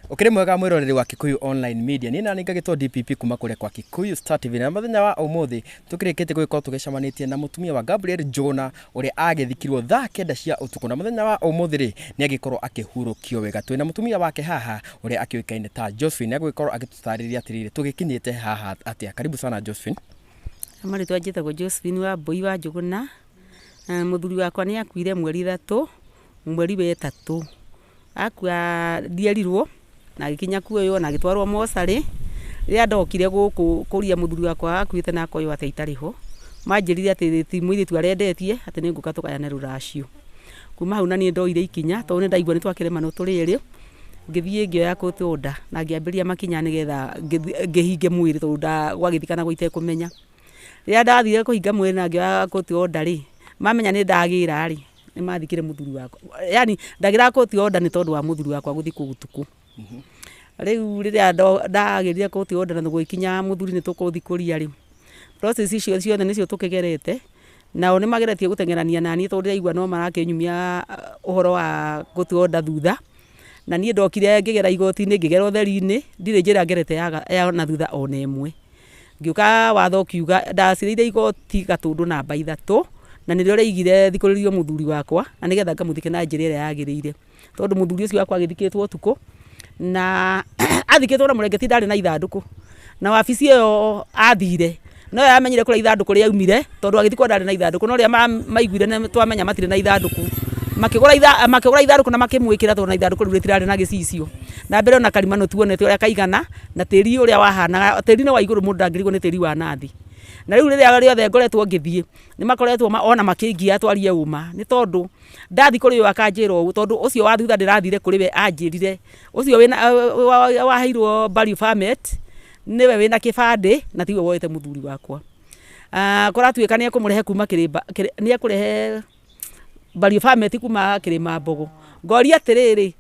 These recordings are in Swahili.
Ukiri mwega mwiroreri wa Kikuyu Online Media ni nani ngagitwo DPP kuma kure kwa Kikuyu Star TV na muthenya wa umuthi tukirikite gwiko tugicamanitie na mutumia wa Gabriel Njuguna uria agithikirwo thaa 9 cia utuku na muthenya wa umuthi ri ni agikorwo akihurukio wega twina mutumia wake haha uria akioikaine ta Josephine agwikorwo agitutariria atiriri tugikinyite haha atia. Karibu sana Josephine. Amari twajitagwo Josephine wa Mbui wa Njuguna. Muthuri wakwa ni akuire mweri 3 mweri wa 3 akua ndierirwo na gikinya kuoyo na gitwarwo mosari ria ndokire guku kuria muthuri wakwa akuite na koyo ate itariho manjirire ati ti mwiri twarendetie ati ni nguka tukayane ruracio kuma hau na ni ndoire ikinya to ni ndaigua ni twakirema no turiri ngithie ngioya kutuda na ngiambiria makinya ni getha ngihinge mwiri to nda gwagithikana guite kumenya ria ndathire kuhinga mwiri na ngioya kutuda ri mamenya ni ndagira ri ni mathikire muthuri wakwa yani ndagira kutuda ni tondu wa muthuri wakwa guthi kugutuku. Riu riria ndagirire kuti order na gwikinya muthuri ni tukuthikuria ri process icio ciothe nicio tukigerete nao ni mageretie gutengerania nani tondu igwa no marakinyumia uhoro wa gutu order thutha na nie ndokire ngigera igoti-ini ngigera utheri-ini ndire njira ngerete ya na thutha ona imwe ngiuka watho kiuga ndaciriire igoti gatundu namba 3 na nirio reigire thikuririo muthuri wakwa na nigetha ngamuthike na njira ira yagirire tondu muthuri ucio wakwa agithikitwo utuku na athikitwo na murengeti ndari na ithanduku na wabici iyo athire no yamenyire kura ithanduku ria umire tondu agithikwo ndari na ithanduku no ria maiguire ne twamenya matire na ithanduku makigura ithanduku na makimwikira tondu na ithanduku riu ritirari na gicicio na mbere ona karima no tuonete uria kaigana na tiri uria wahana tiri ni wa iguru mundu ndangirigwo ni tiri wa nathi na riu riria riothe ngoretwo ngithie ni makoretwo ona makingia twarie uma ni tondu ndathi kuri yo akanjira u tondu ucio wa thutha ndirathire kuri we anjirire ucio wina waheirwo value permit niwe wina kibande na tiwe woete muthuri wakwa kuratuika ni ekumurehe kuma kirimba ni ekurehe value permit kuma kirima Mbogo ngoria atiriri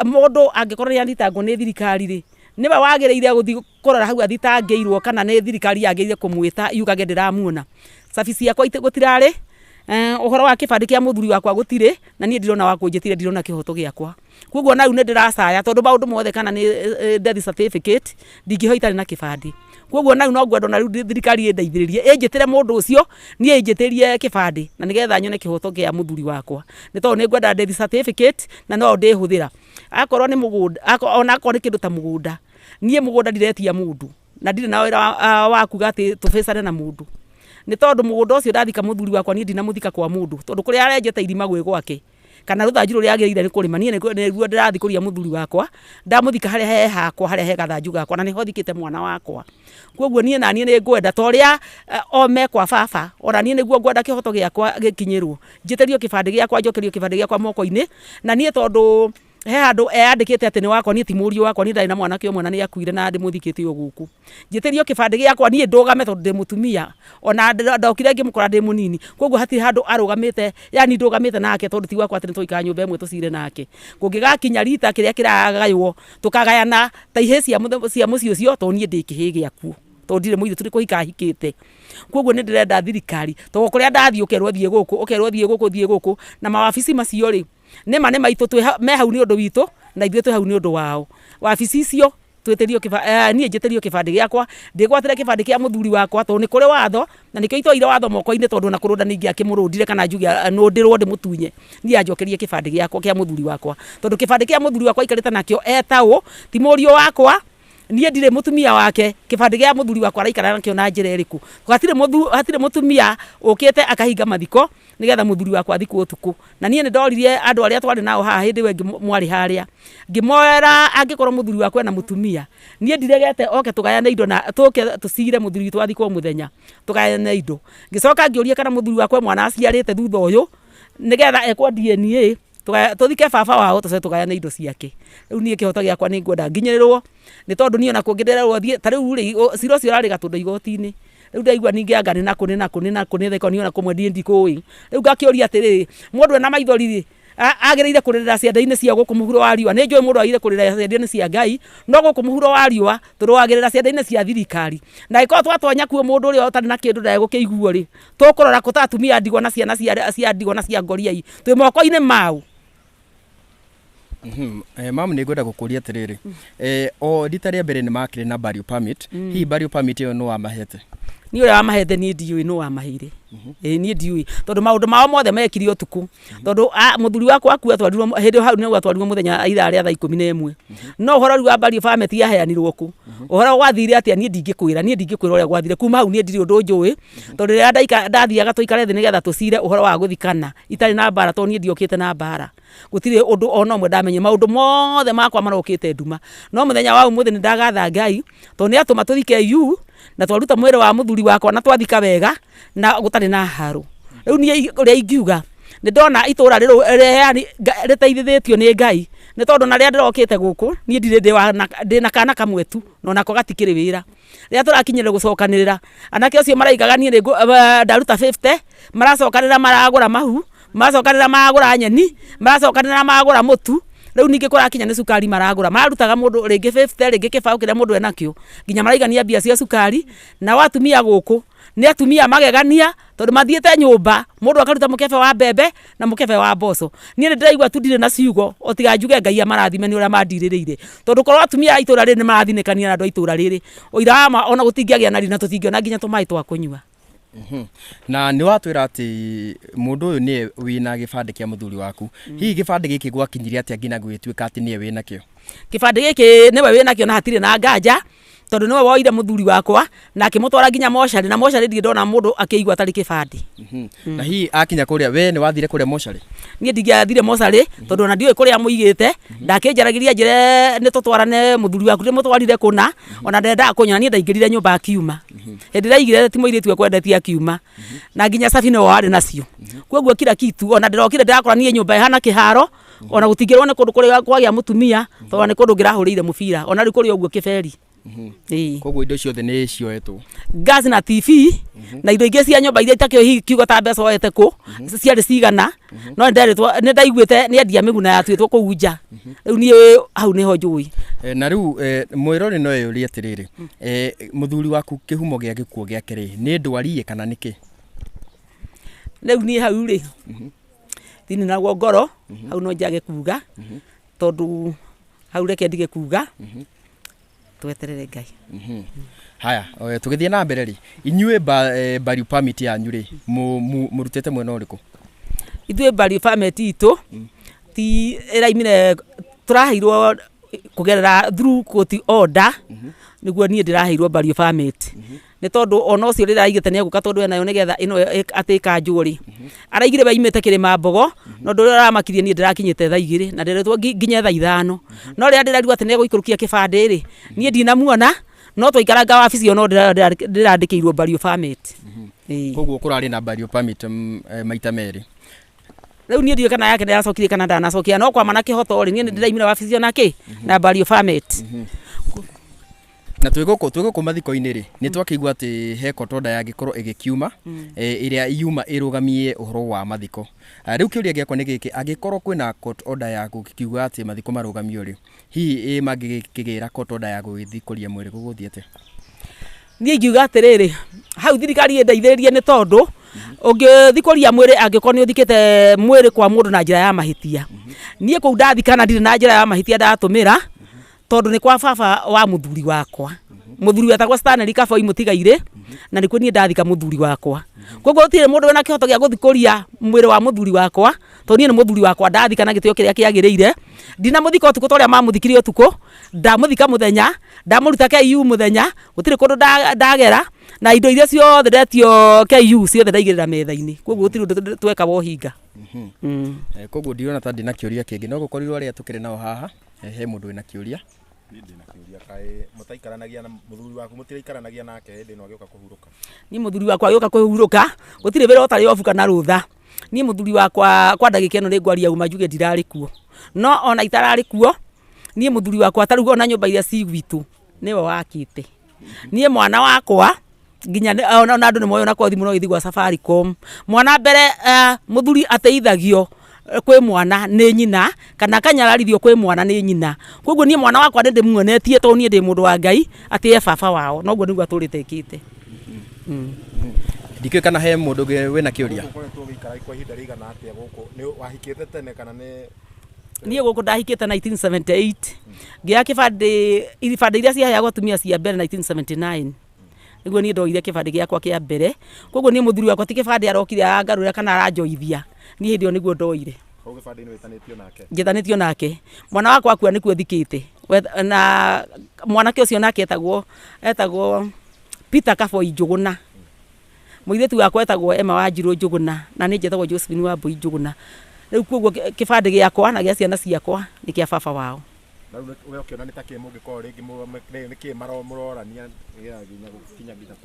mundu angikorwo ni anditango ni thirikari ri niwe wagereire guthi kurora hau athitangeirwo kana ni thirikari yageire kumwita yugage ndiramuona safici yakwa gutirari uhoro wa kibande kia muthuri wakwa gutire na nie ndirona wa kunjitire ndirona kihoto giakwa kuguo na une ndiracaya tondu maundu mothe kana ni death certificate ndingiho itari na kibande kuguo na no ngwendo na riu thirikari indeithiririe injitire mundu ucio nie injitirie kibande na nigetha nyone kihoto gia muthuri wakwa ni tondu ni ngwenda death certificate na no ndihuthira akorwo ni mugunda ona akorwo ni kindu ta mugunda nie mugunda ndiretia mundu na ndire na wira wa kuga ati tubecane na mundu ni tondu mugunda ucio ndathika muthuri wakwa nie ndina muthika kwa mundu tondu kuri arenjete irima gwe gwake kana ruthanju ruria agirire ni kurima nie niguo ndirathikuria muthuri wakwa ndamuthika haria he hakwa haria he gathanju gakwa na niho thikite mwana wakwa kuguo nie na nie ni ngwenda toria ome kwa baba ora nie niguo ngwenda kihoto giakwa gikinyirwo njitirio kibande giakwa njokerio kibande giakwa moko-ini na nie tondu he handu andikite ati ni wakwa nie ti murio wakwa nie ndari na mwana kio mwana ni akuire na ndi muthikite yo guku njitirio kibande giakwa nie ndugame tondu ndi mutumia ona ndokire ngimukora ndi munini koguo hatiri handu arugamite yani ndugamite nake tondu ti wakwa ati ni tuikara nyumba imwe tucire nake kungigakinya rita kiria kiragaywo tukagayana ta ihe cia muci ucio tondu nie ndi kihi giaku tondu ndire muithu turi kuhika hikite koguo ni ndirenda thirikari tondu kuria ndathie ukerwo thie guku na mawabici macio ri nema maitu me hau ni undu witu na ithuĩ twĩ hau ni undu wao wabici icio twetirio nie njitirio kibande giakwa ndigwatire kibande kia muthuri wakwa tondu ni kuri watho na nikio itoire watho moko-ini tondu na kurunda ningi akimurundire kana njugi no ndirwo ndi mutunye nie anjokerie kibande giakwa kia muthuri wakwa tondu kibande kia muthuri wakwa ikarite nakio etawo ti murio wakwa nie ndire mutumia wake kibande gia muthuri wakwa araikara nakio na njira iriku hatire mutumia ukite akahinga mathiko nigetha muthuri wakwa thikwo utuku na nie ndoririe andu aria twari nao haha hindi we mwari haria ngimoera angikorwo muthuri wakwa na mutumia nie ndiregete oke tugayane indo na tuke tucire muthuri witu athikwo muthenya tugayane indo ngicoka ngiuria kana muthuri wakwa mwana aciarite thutha uyu nigetha ekwo DNA tuthike baba wao tuce tugayane indo ciake riu nie kihoto giakwa ni ngwenda nginyirirwo ni tondu nie ona kungidererwo thie ta riu ri cira ucio rari gatundu igoti-ini riu ndaigua ningi anga ni nakuni theko ni ona kumwe ndikui riu ngakiuria atiri mundu ena maithori ri agereire kurerera cianda-ini cia guku muhuro wa riua ni njui mundu agereire kurerera cianda-ini cia Ngai no guku muhuro wa riua turuagerera cianda-ini cia thirikari na iko twatonya kuo mundu uri otari na kindu ndae gukiiguo ri tukurora kutatumia ndigwa na ciana cia ndigwa na cia ngoriai twi moko-ini mau Mamu nĩ ngwenda gũkũria atĩrĩrĩ, o rita rĩa mbere nĩ makĩrĩ na burial permit, hihi burial permit ĩyo nĩ wamahete? Nĩ ũrĩa wamahete niĩ ndiũĩ nũ wamaheire. Niĩ ndiũĩ tondũ maũndũ mao mothe mekire ũtukũ, tondũ mũthuri wakwa akua atwarirwo hĩndĩ hau nĩguo atwarirwo mũthenya ithaa rĩa thaa 11. No ũhoro rĩu wa burial permit yaheanirwo kũ? Ũhoro gwathire atĩa niĩ ndingĩkwĩra ũrĩa gwathire. Kuma hau niĩ ndirĩ ũndũ njũĩ, tondũ rĩrĩa ndathiaga tũikare thĩ nĩgetha tũcire ũhoro wa gũthikana itarĩ na mbara, tondũ niĩ ndiokĩte na mbara. Gũtirĩ ũndũ ona ũmwe ndamenye, maũndũ mothe makwa marokĩte nduma. No mũthenya wa ũmũthĩ nĩ ndagatha Ngai tondũ nĩ atũma tũthike yu na twaruta mwĩrĩ wa mũthuri wakwa na twathika wega na gũtarĩ na haro. Rĩu niĩ ũrĩa ingiuga nĩ ndona itũra rĩteithĩtio nĩ Ngai, nĩ tondũ na rĩrĩa ndĩrokĩte gũkũ niĩ ndirĩ ndĩ na kana kamwe tu na onako gatikĩrĩ wĩra. Rĩrĩa tũrakinyĩrĩra gũcokanĩrĩra, anake acio maraigaga niĩ ndaruta 50, maracokanĩrĩra maragũra mahu, maracokanĩrĩra maragũra nyeni, maracokanĩrĩra maragũra mũtu. Rĩu ningĩ kũrakinya nĩ cukari maragũra, mararutaga mũndũ rĩngĩ 50, rĩngĩ kĩbaũ kĩrĩa mũndũ enakĩo, nginya maraigania mbia cia cukari. Na watumia gũkũ nĩ atumia magegania tondũ mathiĩte nyũmba, mũndũ akaruta mũkebe wa mbembe na mũkebe wa mboco. Niĩ nĩ ndĩraigua tu ndirĩ na ciugo, o tiga njuge Ngai amarathime nĩ ũrĩa mandirĩrĩire, tondũ korwo atumia a itũra rĩrĩ nĩ marathinĩkania na andũ a itũra rĩrĩ, ũira wa ona gũtingĩagĩa na rina tũtingĩona nginya tũmaĩ twa kũnyua. Na nĩ watwĩra atĩ mũndũ ũyũ nĩwe wĩna gĩbandĩ kĩa mũthuri waku, hihi gĩbandĩ gĩkĩ gwakinyire atĩa nginya gwĩtuĩka atĩ nĩwe wĩnakĩo? Gĩbandĩ gĩkĩ nĩwe wĩnakĩo na hatirĩ na nganja, tondũ nĩwe woire mũthuri wakwa na akĩmũtwara nginya mocarĩ, na mocarĩ ndirĩ ndona mũndũ akĩigua atarĩ kĩbandĩ. Na hihi akinya kũrĩa, we nĩ wathire kũrĩa mocarĩ? Niĩ ndingĩathire mocarĩ tondũ ona ndiũĩ kũrĩa mũigĩte, ndakĩnjaragĩria njĩre nĩ tũtwarane mũthuri waku ndĩmũtwarire kũna, ona ndendaga kũnyona, niĩ ndaingĩrire nyũmba akiuma. Hĩndĩ ĩrĩa aigire ti mũirĩtu ekwendetie akiuma, na nginya cabi no warĩ nacio. Koguo kila kitu ona ndĩrokire ndĩrakora niĩ nyũmba ĩhana kĩharo, ona gũtingĩrwo nĩ kũndũ kũrĩa kwagĩa mũtumia, tondũ nĩ kũndũ ngĩrahũrĩire mũbira, ona rĩu kũrĩ ũguo kĩberi. Koguo indo ciothe nĩ cioetwo, gas na TV na indo ingĩ cia nyũmba iria itakĩo kiugo ta mbeca oete kũ ciarĩ cigana, no nĩ ndaiguĩte nĩ endia mĩguna yatuĩtwo kũu nja. Rĩu niĩ hau nĩho njũĩ. Na rĩu mwĩrori no yũrie atĩrĩrĩ, mũthuri waku kĩhumo gĩa gĩkuũ gĩake rĩ, nĩ ndwari kana nĩkĩ? Rĩu niĩ hau rĩ thĩinĩ naguo ngoro hau no njage kuga, tondũ hau reke ndige kuga, tweterere Ngai. Haya, tũgĩthiĩ na mbere rĩ, inyuĩ burial permit yanyu rĩ mũrutĩte mwena ũrĩkũ? Ithuĩ burial permit itũ ti ĩraimire, tũraheirwo kũgerera through court order, nĩguo niĩ ndĩraheirwo burial permit. Nĩ tondũ ona ũcio rĩrĩa aigĩte nĩ egũka tondũ enayo nĩgetha ĩno atĩ ĩkanjwo rĩ, araigire baimĩte kĩrĩma Mbogo, no ndũrĩa aramakirie niĩ ndĩrakinyĩte thaa 2 na ndĩretwo nginya thaa 5. No rĩrĩa ndĩrerigwo atĩ nĩ egũikũrũkia kĩbandĩ rĩ, niĩ ndinamuona, no twaikaranga wabici ĩyo no ndĩrandĩkĩirwo burial permit. Koguo kũrarĩ na burial permit maita merĩ. Rĩu niĩ ndiũĩ kana yake ndĩracokirie kana ndanacokia, no kwama na kĩhoto rĩ, niĩ nĩ ndĩraimire wabici ĩyo nakĩ na burial permit. Na twĩgũkũ mathiko-inĩ rĩ, nĩ twakĩigua atĩ he court order yagĩkorwo ĩgĩkiuma ĩrĩa yuma ĩrũgamie ũhoro wa mathiko. Rĩu kĩũria gĩakwa nĩ gĩkĩ, angĩkorwo kwĩna court order ya gũkiuga atĩ mathiko marũgamio rĩ, hihi mangĩkĩgĩra court order ya gũgĩthikũria mwĩrĩ gũgũthiĩte? Niĩ ingiuga atĩrĩrĩ, hau thirikari ĩndeithĩrĩrie nĩ tondũ ũngĩthikũria mwĩrĩ angĩkorwo nĩ ũthikĩte mwĩrĩ kwa mũndũ na njĩra ya mahĩtia. Niĩ kũu ndathikana ndirĩ na njĩra ya mahĩtia ndatũmĩra, tondũ nĩ kwa baba wa mũthuri wakwa. Mũthuri wetagwo Stanley Kaboi Mũtigairĩ, na nĩkuo niĩ ndathika mũthuri wakwa. Koguo gũtirĩ mũndũ wĩna kĩhoto gĩa gũthikũria mwĩrĩ wa mũthuri wakwa, tondũ niĩ nĩ mũthuri wakwa ndathika na gĩtĩo kĩrĩa kĩagĩrĩire. Ndinamũthika ũtukũ ta ũrĩa mamũthikire ũtukũ, ndamũthika mũthenya, ndamũruta KU mũthenya, gũtirĩ kũndũ ndagera, na indo iria ciothe ndetio KU ciothe ndaigĩrĩra metha-inĩ. Koguo gũtirĩ ũndũ tweka wohinga. Koguo ndirona ta ndĩna kĩũria kĩngĩ, no gũkorirwo arĩa tũkĩrĩ nao haha he mũndũ wĩna kĩũria. Ndĩna kĩũria, kaĩ mũtaikaranagia na mũthuri waku, mũtiraikaranagia nake hĩndĩ ĩno agĩũka kũhurũka? Niĩ mũthuri wakwa agĩũka kũhurũka, gũtirĩ wĩra ũtarĩ obu kana rũtha. Niĩ mũthuri wakwa kwa ndagĩka ĩno nĩ ngwaria uma njuge ndirarĩ kuo, no ona itararĩ kuo, niĩ mũthuri wakwa tarĩu ona nyũmba iria ci gwitũ nĩwe wakĩte. Niĩ mwana wakwa nginya ona andũ nĩ moyo na kwa thimũ no ithi gwa Safaricom, mwana mbere mũthuri ateithagio kwĩ mwana nĩ nyina, kana kanyararithio kwĩ mwana nĩ nyina. Koguo niĩ mwana wakwa nĩ ndĩmuonetie tondũ niĩ ndĩ mũndũ wa Ngai atĩ e baba wao, noguo nĩguo atũrĩte ĩkĩte. Ndikĩũĩ kana he mũndũ wĩna kĩũria. Ũkoretwo ũgĩikara kwa ihinda rĩigana atĩa gũkũ? Nĩ wahikĩte tene kana nĩ niĩ gũkũ ndahikĩte 1978 ngĩoya ibandĩ iria ciaheagwo atumia cia mbere 1979 nĩguo niĩ ndoire kĩbandĩ gĩakwa kĩa mbere. Koguo niĩ mũthuri wakwa ti kĩbandĩ arokire angarũra kana aranjoithia, niĩ hĩndĩ ĩyo nĩguo ndoire. Njĩtanĩtio nake, mwana wakwa akua nĩkuo thikĩte, na mwanake ũcio nake etagwo Peter Kaboi Njũgũna, mũirĩtu wakwa etagwo Emma Wanjirũ Njũgũna, na niĩ njĩtagwo Josephine Wambui Njũgũna. Rĩu koguo kĩbandĩ gĩakwa na gĩa ciana ciakwa nĩ kĩa baba wao.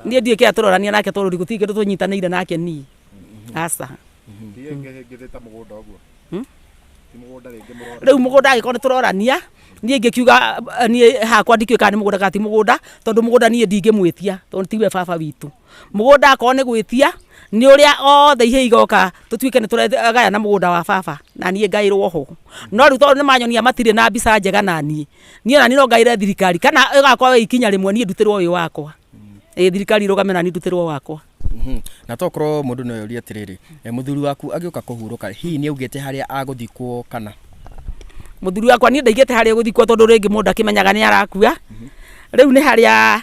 Niĩ ndiĩ kĩa tũrorania nake tondũ gũtirĩ kĩndũ tũnyitanĩire nake niĩ, aca. Rĩu mũgũnda agĩkorwo nĩ tũrorania, niĩ ngĩkiuga niĩ hakwa ndikĩũĩ nĩ mũgũnda kana ti mũgũnda, tondũ mũgũnda niĩ ndingĩmwĩtia tondũ tiwe baba witũ. Mũgũnda akorwo nĩ gwĩtia nĩ ũrĩa othe ihĩ igoka tũtuĩke nĩ tũregayana mũgũnda wa baba na niĩ ngaĩrwo ho. No rĩu tondũ nĩ manyonia matirĩ na mbica njega na niĩ ona niĩ no ngaĩre thirikari kana ĩgakorwo ikinya rĩmwe niĩ ndutĩrwo ũyũ wakwa. Thirikari ĩrũgame na niĩ ndutĩrwo wakwa. Na tokorwo mũndũ no yũria atĩrĩrĩ, mũthuri waku agĩũka kũhurũka hihi nĩ augĩte harĩa agũthikwo kana? Mũthuri wakwa niĩ ndaigĩte harĩa gũthikwo tondũ rĩngĩ mũndũ akĩmenyaga nĩ arakua. Rĩu nĩ harĩa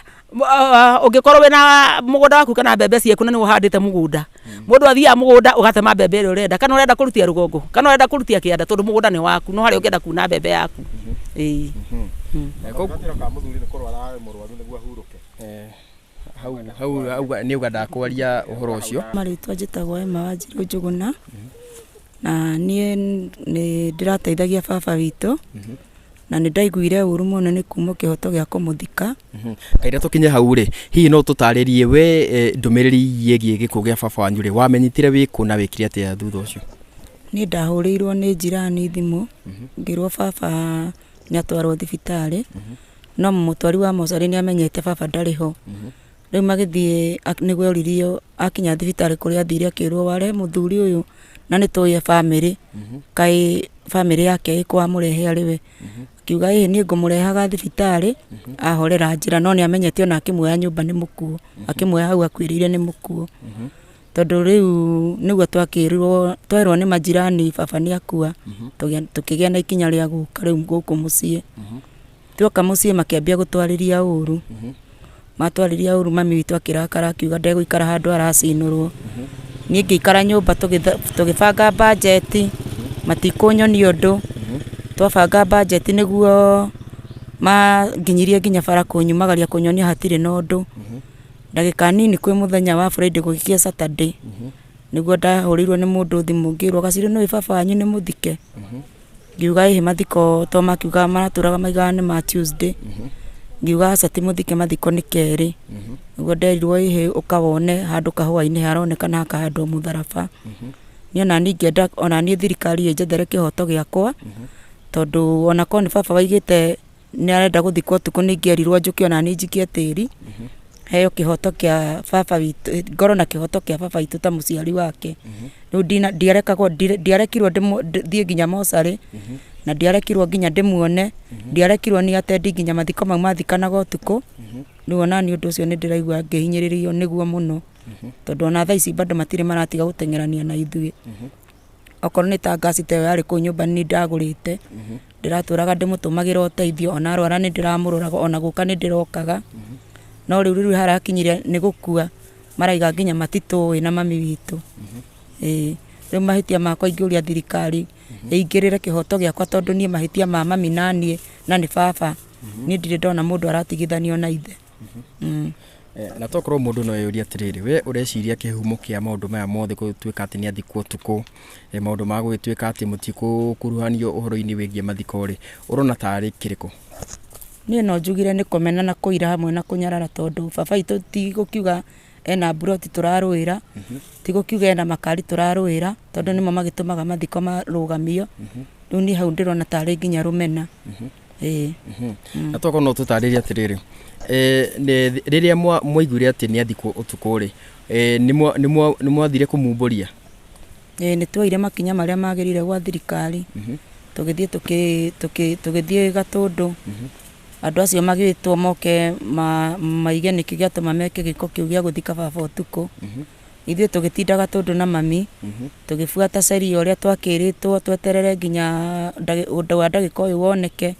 ũngĩkorwo wĩna mũgũnda waku kana mbembe ciaku na nĩ ũhandĩte mũgũnda, mũndũ athiaga mũgũnda ũgatema mbembe ĩrĩa ũrenda, kana ũrenda kũrutia rũgongo kana ũrenda kũrutia kĩanda, tondũ mũgũnda nĩ waku, no harĩa ũngĩenda kuna mbembe yaku. Hau nĩ uga ndakwaria ũhoro ũcio. Marĩtwa njĩtagwo Emma Wanjirũ Njũgũna, na niĩ nĩ ndĩrateithagia baba witũ, na nĩ ndaiguire ũru mũno nĩ kuma kĩhoto gĩa kũmũthika. Kaira tũkinye hau rĩ, hihi no tũtarĩrie we ndũmĩrĩri yĩgiĩ gĩkuũ gĩa baba wanyu rĩ, wamenyitire wĩkũ na wĩkire atĩa thutha ũcio? Niĩ ndahũrĩirwo nĩ njirani thimũ, ngĩrwo baba nĩ atwarwo thibitarĩ, no mũtwari wa mocarĩ nĩ amenyete baba ndarĩ ho. Rĩu magĩthiĩ nĩguo oririo akinya thibitarĩ kũrĩa athire akĩrwo ware mũthuri ũyũ na nĩ tũĩ bamĩrĩ, kaĩ bamĩrĩ yake ĩkwamũrehe arĩ we. Akiuga ĩĩ niĩ ngũmũrehaga thibitarĩ ahorera njĩra, no nĩ amenyete ona akĩmuoya nyũmba nĩ mũkuo, akĩmuoya hau akuĩrĩire nĩ mũkuo. Tondũ rĩu nĩguo twerwo nĩ majirani baba nĩ akua, tũkĩgĩa na ikinya rĩa gũka rĩu gũkũ mũciĩ. Tuoka mũciĩ makĩambia gũtwarĩria ũru, matwarĩria ũru mami witũ akĩrakara akiuga ndegũikara handũ aracinũrwo. Niĩ ngĩikara nyũmba tũgĩbanga bajeti, matikũnyonia ũndũ, twabanga bajeti nĩguo manginyirie nginya bara kũnyumagaria kũnyonia hatirĩ na ũndũ. Ndagĩka nini kwĩ mũthenya wa Friday gũgĩkia Saturday, nĩguo ndahũrĩirwo nĩ mũndũ thimũ ngĩrwo Gacirĩ nĩwe baba wanyu nĩ mũthike. Ngiuga ĩhĩ mathiko to makiuga maratũraga maigaga nĩ ma Tuesday. Ngiuga aca ti mũthike mathiko nĩ kerĩ. Nĩguo nderirwo ĩhĩ ũka wone handũ kahũa-inĩ haronekana hakahandwo mũtharaba. Niĩ ona niĩ ngĩenda ona niĩ thirikari ĩnjethere kĩhoto gĩakwa, tondũ ona korwo nĩ baba waigĩte nĩ arenda gũthikwo ũtukũ nĩ ingĩerirwo njũke ona niĩ njikie tĩri, heo kĩhoto kĩa baba witũ, ngorwo na kĩhoto kĩa baba witũ ta mũciari wake. Rĩu ndiarekirwo thiĩ nginya mocarĩ, na ndiarekirwo nginya ndĩmuone, ndiarekirwo nĩ atendi nginya mathiko mau mathikanaga ũtukũ. Rĩu ona niĩ ũndũ ũcio nĩ ndĩraigua ngĩhinyĩrĩrio nĩguo mũno, tondũ ona thaa ici bado matirĩ maratiga gũteng'erania na ithuĩ. Okorwo nĩ ta ngasi ta ĩyo yarĩ kũu nyũmba nĩ ndagũrĩte, ndĩratũraga ndĩmũtũmagĩra ũteithio, ona arwara nĩ ndĩramũrũraga, ona gũka nĩ ndĩrokaga. No rĩu harakinyire nĩ gũkua maraiga nginya matitũĩ na mami witũ. Rĩu mahĩtia makwa ingĩũria thirikari ĩingĩrĩre kĩhoto gĩakwa, tondũ niĩ mahĩtia ma mami na niĩ na nĩ baba niĩ ndirĩ ndona mũndũ aratigithanio na ithe. Na tokorwo mũndũ no yũria atĩrĩrĩ, we ũreciria kĩhumo kĩa maũndũ maya mothe gũtuĩka atĩ nĩ athikwo ũtukũ, maũndũ ma gũgĩtuĩka atĩ mũtikũkuruhanio ũhoro-inĩ wĩgiĩ mathiko rĩ, ũrona tarĩ kĩrĩkũ? Niĩ no njugire nĩ kũmena na kũira hamwe na kũnyarara, tondũ baba witũ ti gũkiuga ena mburoti tũrarũĩra, ti gũkiuga ena makari tũrarũĩra, tondũ nĩmo magĩtũmaga mathiko marũgamio. Rĩu niĩ hau ndĩrona tarĩ nginya rũmena. Na tokorwo no tũtarĩrie atĩrĩrĩ, rĩrĩa mwaiguire atĩ nĩ athikwo ũtukũ rĩ, nĩ mwathire kũmumbũria? Nĩ tuoire makinya marĩa magĩrĩire gwa thirikari, tũgĩthiĩ Gatũndũ, andũ acio magĩtwo moke maige nĩkĩ gĩatũma meke gĩko kĩu gĩa gũthika baba ũtukũ. ithuĩ tũgĩtindaga tũndũ na mami tũgĩbuata sheria ũrĩa twakĩrĩtwo tweterere nginya ũndũ wa ndagĩka ũyũ woneke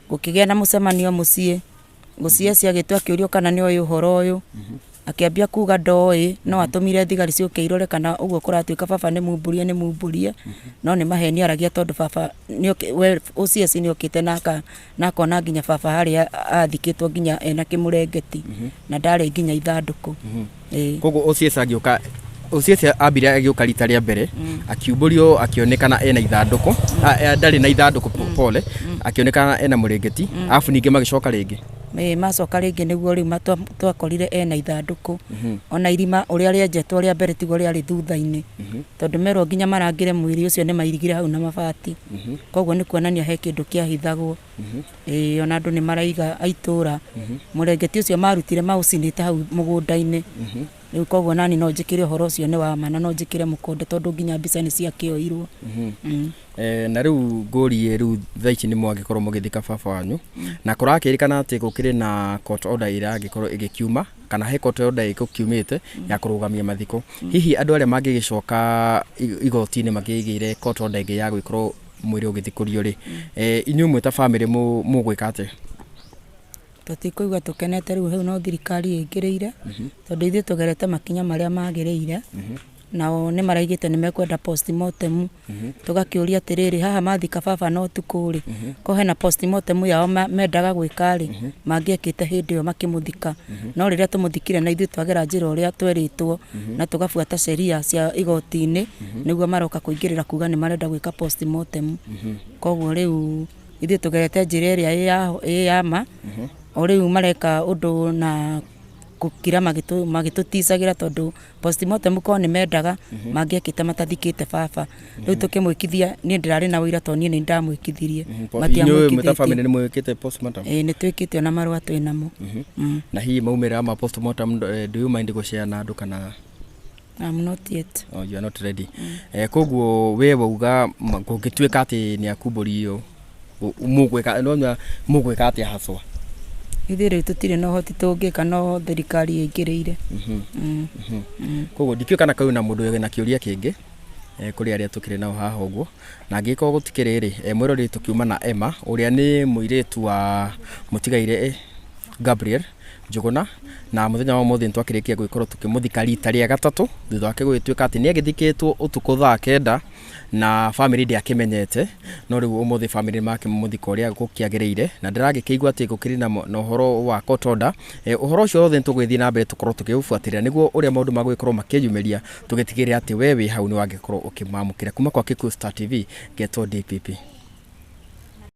gũkĩgĩa na mũcemanio mũciĩ gũciaci agĩtua akĩũrio kana nĩ oĩ ũhoro ũyũ akĩambia kuga ndoĩ no atũmire thigari ciũke irore kana ũguo kũratuĩka baba nĩ mumbũrie no nĩ maheni aragia tondũ baba OCS nĩ okĩte na akona nginya baba harĩa athikĩtwo nginya ena kĩmũrengeti na ndarĩ nginya ithandũkũ. Koguo OCS ambire agĩũka rita rĩa mbere akiumbũrio akĩonekana ena ithandũkũ ndarĩ na ithandũkũ pole akĩonekana ena mũrengeti afu ningĩ magĩcoka rĩngĩ macoka rĩngĩ nĩguo rĩu twakorire ena ithandũkũ ona irima ũrĩa rĩenjetwo rĩa mbere tiguo rĩarĩ thutha-inĩ tondũ merwo nginya marangĩre mwĩrĩ ũcio nĩ mairigire hau na mabati koguo nĩ kuonania he kĩndũ kĩahithagwo ona andũ nĩ maraiga aitũra mũrengeti ũcio marutire maũcinĩte hau mũgũnda-inĩ rĩu koguo nani no njĩkĩre ũhoro ũcio nĩ wa ma na no njĩkĩre mũkonde tondũ nginya mbica nĩ ciakĩoirwo. Na rĩu ngũrie rĩu thaa ici nĩ mwagĩkorwo mũgĩthika baba wanyu na kũrakĩrĩkana atĩ gũkĩrĩ na court order ĩragĩkorwo ĩgĩkiuma kana he court order ĩgũkiumĩte ya kũrũgamia mathiko hihi andũ arĩa mangĩgĩcoka igoti-inĩ makĩigĩire court order ĩngĩ ya gũgĩkorwo mwĩrĩ ũgĩthikũrio rĩ inyuĩ mwĩ ta bamĩrĩ mũgwĩka atĩa? Tũtikũigua tũkenete rĩu hau no thirikari ĩngĩrĩire tondũ ithuĩ tũgerete makinya marĩa magĩrĩire nao nĩ maraigĩte nĩ mekwenda postmortem tũgakĩũria atĩrĩrĩ haha mathika baba no tukũrĩ ko hena postmortem yao mendaga gwĩka rĩ mangĩekĩte hĩndĩ ĩyo makĩmũthika no rĩrĩa tũmũthikire na ithuĩ twagera njĩra ũrĩa twerĩtwo na tũgabuata sheria cia igoti-inĩ nĩguo maroka kũingĩrĩra kuga nĩ marenda gwĩka postmortem koguo rĩu ithuĩ tũgerete njĩra ĩrĩa ĩ ya ma o rĩu mareka ũndũ na gũkira magĩtũticagĩra tondũ postmortem ko nĩ mendaga mangĩekĩte matathikĩte baba rĩu tũkĩmwĩkithia niĩ ndĩrarĩ na wĩra tondũ niĩ nĩ ndamwĩkithirie nĩ twĩkĩte ona marũa twĩnamo na hihi maumĩrĩra ma postmortem do you mind gũshare na andũ kana? I'm not yet. Oh, you are not ready. Koguo we wauga gũgĩtuĩka atĩ nĩ akumbũrio mũgwĩka atĩa haswa? Ithuĩ rĩu tũtirĩ na ũhoti tũngĩka no thirikari ĩngĩrĩire. Koguo ndikĩũĩ kana kau na mũndũ wĩ na kĩũria kĩngĩ kũrĩ arĩa tũkĩrĩ nao haha ũguo na angĩkorwo gũtikĩrĩ rĩ mwĩrori tũkiuma na Emma ũrĩa nĩ mũirĩtu wa mũtigaire Gabriel Njuguna na mũthenya wa ũmũthĩ twakĩrĩkia gwĩkorwo tũkĩmũthika rita rĩa gatatũ thutha wake gũgĩtuĩka atĩ nĩ agĩthikĩtwo ũtukũ thaa 9 na family ndĩakĩmenyete no rĩu ũmũthĩ family make mũthiko ũrĩa gũkĩagĩrĩire na ndĩragĩkĩigua atĩ gũkĩrĩ na ũhoro wa court order ũhoro ũcio wothe tũgũthiĩ na mbere tũkorwo tũkĩũbuatĩrĩra nĩguo ũrĩa maũndũ magũgĩkorwo makĩyumĩria tũgĩtigĩrĩra atĩ we wĩ hau nĩ wangĩkorwo ũkĩmamũkĩra kuma kwa Kikuyu Star TV getwo DPP.